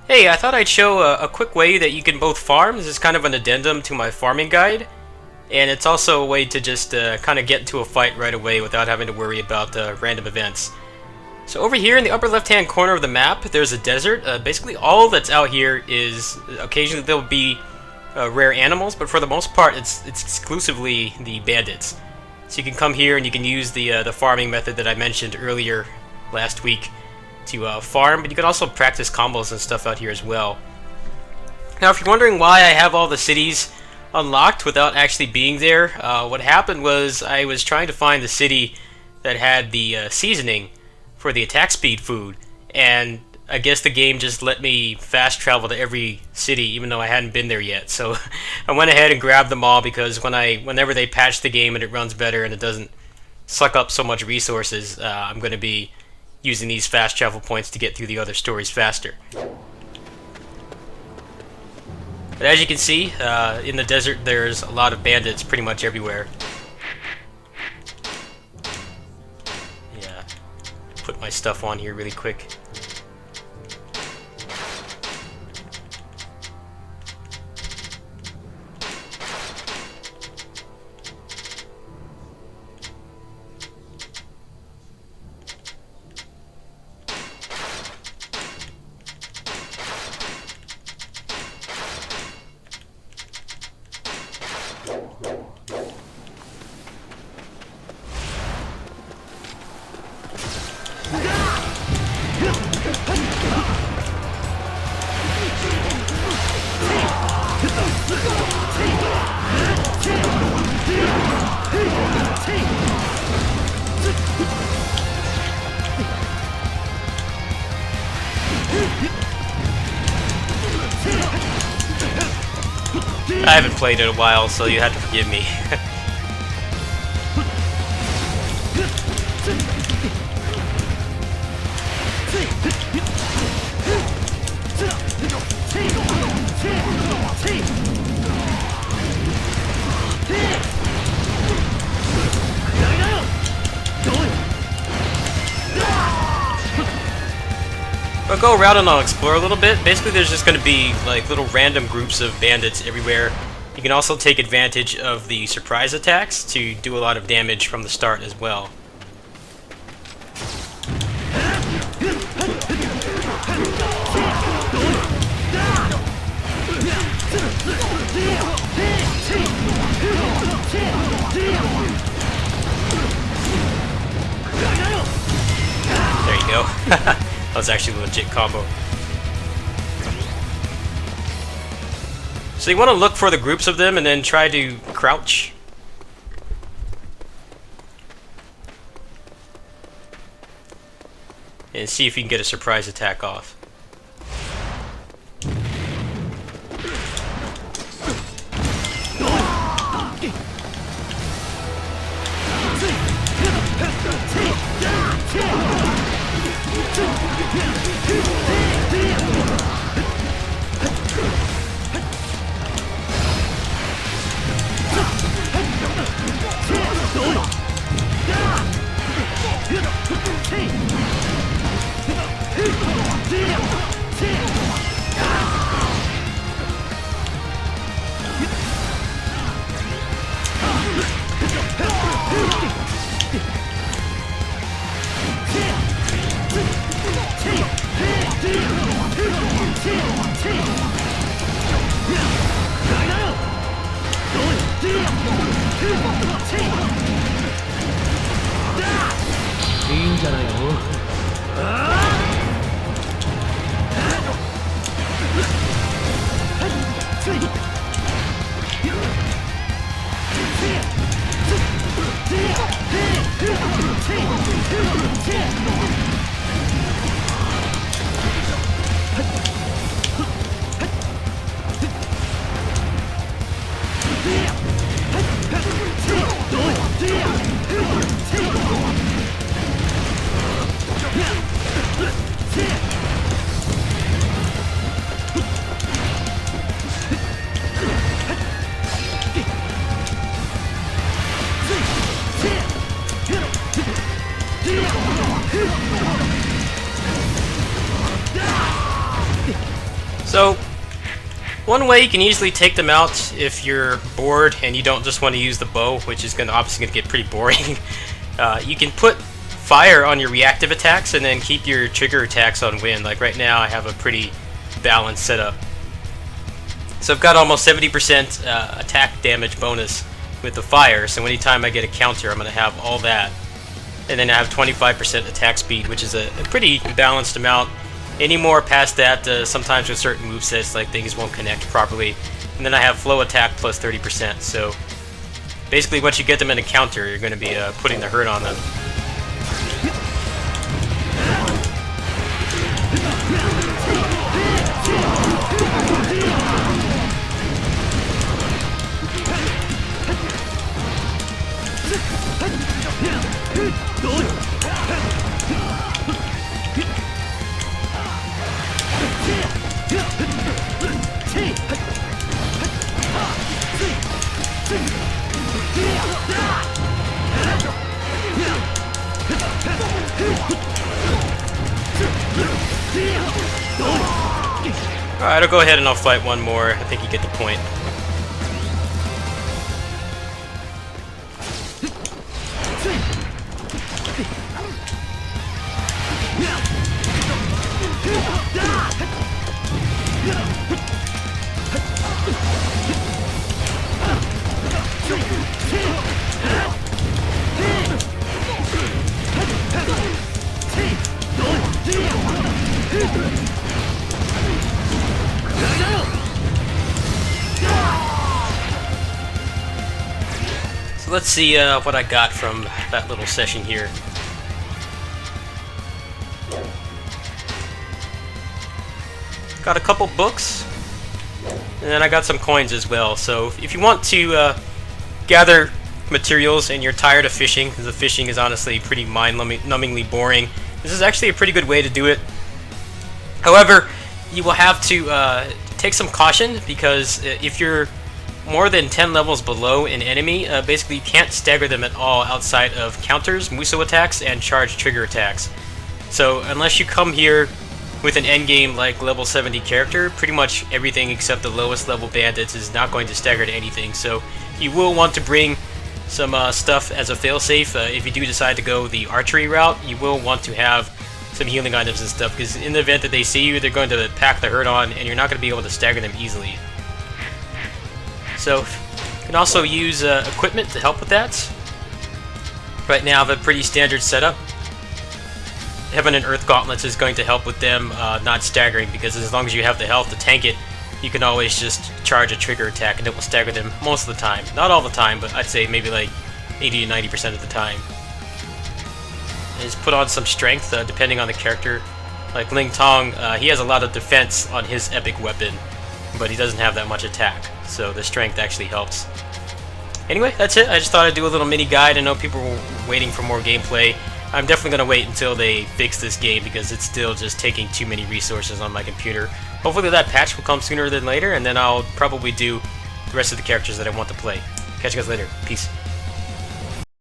Hey, I thought I'd show a quick way that you can both farm. This is kind of an addendum to my farming guide, and it's also a way to just kind of get into a fight right away without having to worry about random events. So over here in the upper left-hand corner of the map, there's a desert. Basically all that's out here is, occasionally there'll be rare animals, but for the most part it's exclusively the bandits. So you can come here and you can use the farming method that I mentioned earlier last week to farm, but you can also practice combos and stuff out here as well. Now, if you're wondering why I have all the cities unlocked without actually being there, what happened was I was trying to find the city that had the seasoning for the attack speed food, and I guess the game just let me fast travel to every city even though I hadn't been there yet. So I went ahead and grabbed them all because whenever they patch the game and it runs better and it doesn't suck up so much resources, I'm going to be using these fast travel points to get through the other stories faster. But as you can see, in the desert there's a lot of bandits pretty much everywhere. Yeah, put my stuff on here really quick. I haven't played in a while, so you have to forgive me. I'll go around and I'll explore a little bit. Basically, there's just going to be like little random groups of bandits everywhere. You can also take advantage of the surprise attacks to do a lot of damage from the start as well. There you go. That was actually a legit combo. So you want to look for the groups of them and then try to crouch. And see if you can get a surprise attack off. So, one way you can easily take them out if you're bored and you don't just want to use the bow, which is obviously going to get pretty boring. You can put fire on your reactive attacks and then keep your trigger attacks on wind. Like right now I have a pretty balanced setup. So I've got almost 70% attack damage bonus with the fire, so anytime I get a counter I'm going to have all that. And then I have 25% attack speed, which is a pretty balanced amount. Any more past that, sometimes with certain movesets, like things won't connect properly. And then I have flow attack plus 30%, so basically once you get them in a counter, you're going to be putting the hurt on them. Alright, I'll go ahead and I'll fight one more. I think you get the point. So let's see what I got from that little session here. Got a couple books, and then I got some coins as well. So if you want to gather materials and you're tired of fishing, because the fishing is honestly pretty mind-numbingly boring, this is actually a pretty good way to do it. However, you will have to take some caution, because if you're more than 10 levels below an enemy, basically you can't stagger them at all outside of counters, Muso attacks, and charge trigger attacks. So unless you come here with an endgame like level 70 character, pretty much everything except the lowest level bandits is not going to stagger to anything. So you will want to bring some stuff as a failsafe. If you do decide to go the archery route, you will want to have some healing items and stuff, because in the event that they see you, they're going to pack the hurt on and you're not going to be able to stagger them easily. So you can also use equipment to help with that. Right now I have a pretty standard setup. Heaven and Earth Gauntlets is going to help with them not staggering, because as long as you have the health to tank it, you can always just charge a trigger attack and it will stagger them most of the time. Not all the time, but I'd say maybe like 80 to 90% of the time. And just put on some strength depending on the character. Like Ling Tong, he has a lot of defense on his epic weapon, but he doesn't have that much attack, so the strength actually helps. Anyway, that's it. I just thought I'd do a little mini guide. I know people were waiting for more gameplay. I'm definitely going to wait until they fix this game, because it's still just taking too many resources on my computer. Hopefully that patch will come sooner than later, and then I'll probably do the rest of the characters that I want to play. Catch you guys later. Peace.